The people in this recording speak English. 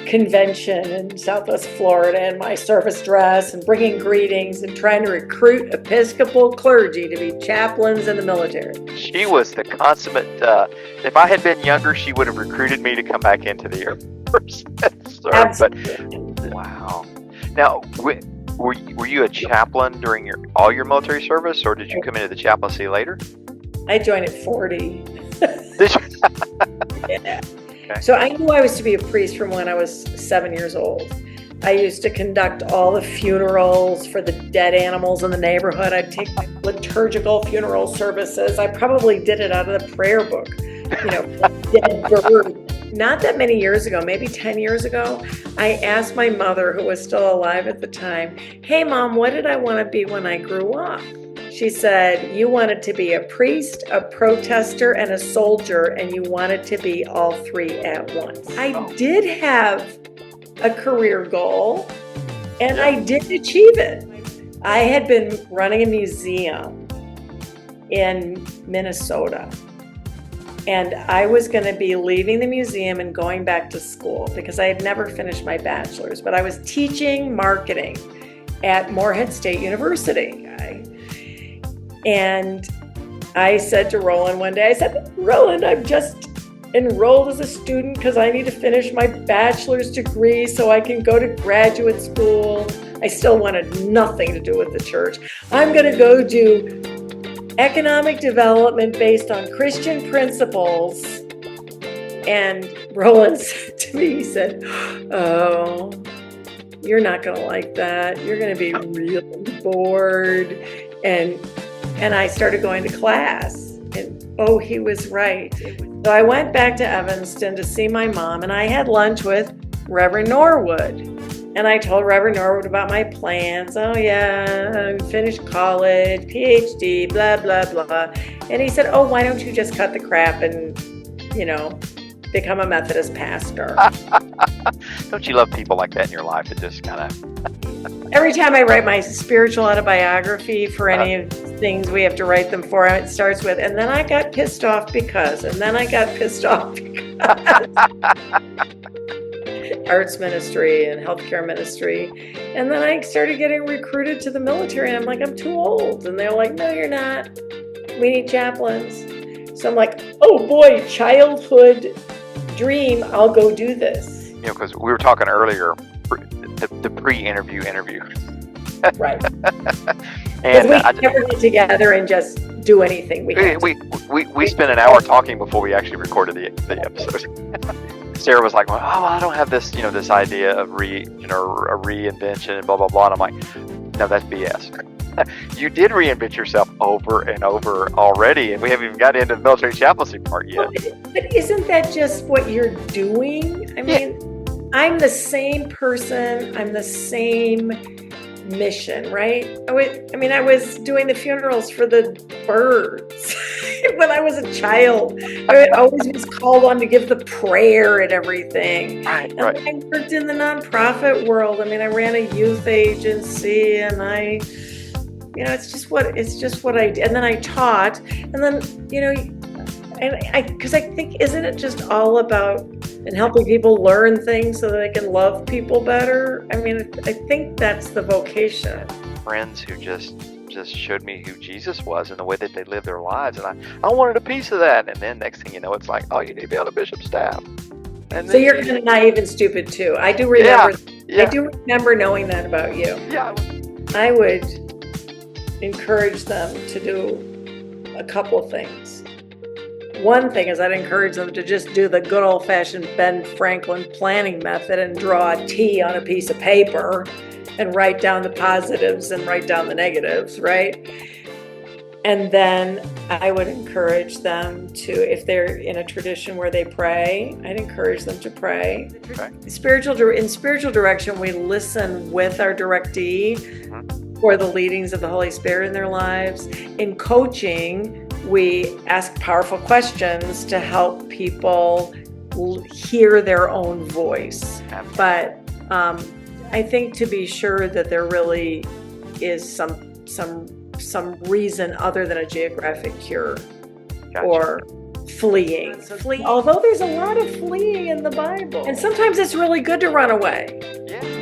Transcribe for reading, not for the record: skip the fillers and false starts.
convention in Southwest Florida in my service dress and bringing greetings and trying to recruit Episcopal clergy to be chaplains in the military. She was the consummate, if I had been younger, she would have recruited me to come back into the Air Force. But, wow. Now, were you a chaplain during all your military service, or did you come into the chaplaincy later? I joined at 40. Did you? Yeah. Okay. So I knew I was to be a priest from when I was 7 years old. I used to conduct all the funerals for the dead animals in the neighborhood. I'd take my liturgical funeral services. I probably did it out of the prayer book, dead bird. Not that many years ago, maybe 10 years ago, I asked my mother, who was still alive at the time, "Hey, Mom, what did I want to be when I grew up?" She said, "You wanted to be a priest, a protester, and a soldier, and you wanted to be all three at once." I did have a career goal, and I did achieve it. I had been running a museum in Minnesota, and I was going to be leaving the museum and going back to school because I had never finished my bachelor's, but I was teaching marketing at Morehead State University. And I said to Roland one day, I said, "Roland, I'm just enrolled as a student because I need to finish my bachelor's degree so I can go to graduate school." I still wanted nothing to do with the church. "I'm going to go do economic development based on Christian principles." And Roland said to me, he said, "Oh, you're not going to like that. You're going to be really bored." And I started going to class, and he was right. So I went back to Evanston to see my mom, and I had lunch with Reverend Norwood. And I told Reverend Norwood about my plans. "Oh yeah, I finished college, PhD, blah, blah, blah." And he said, "Oh, why don't you just cut the crap and, become a Methodist pastor?" Don't you love people like that in your life that just kind of... Every time I write my spiritual autobiography for any of the things we have to write them for, it starts with, "And then I got pissed off because," and then I got pissed off because. Arts ministry and healthcare ministry. And then I started getting recruited to the military, and I'm like, "I'm too old." And they're like, "No, you're not. We need chaplains." So I'm like, "Oh boy, childhood dream, I'll go do this." Because we were talking earlier, the pre-interview interview. Right. And we never get together and just do anything. We spent an hour talking before we actually recorded the episode. Sarah was like, "Well, I don't have this, this idea of reinvention and blah blah blah." And I'm like, "No, that's BS. You did reinvent yourself over and over already, and we haven't even got into the military chaplaincy part yet." But isn't that just what you're doing? I mean, I'm the same person. I'm the same mission, right? I was doing the funerals for the birds when I was a child. I always was called on to give the prayer and everything. Right. I worked in the nonprofit world. I ran a youth agency, and it's just what I did. And then I taught, and then, because I think, isn't it just all about helping people learn things so that they can love people better? I think that's the vocation. Friends who just showed me who Jesus was and the way that they lived their lives, and I wanted a piece of that. And then next thing you know, it's like, "Oh, you need to be on the bishop's staff." And so you're kind of naive and stupid too. I do remember. Yeah. I do remember knowing that about you. Yeah. I would encourage them to do a couple of things. One thing is I'd encourage them to just do the good old-fashioned Ben Franklin planning method and draw a T on a piece of paper and write down the positives and write down the negatives, right? And then I would encourage them to, if they're in a tradition where they pray, I'd encourage them to pray. Okay. In spiritual direction, we listen with our directee for the leadings of the Holy Spirit in their lives. In coaching, we ask powerful questions to help people hear their own voice. But I think to be sure that there really is some reason other than a geographic cure. Gotcha. Or fleeing. Although there's a lot of fleeing in the Bible. And sometimes it's really good to run away. Yeah.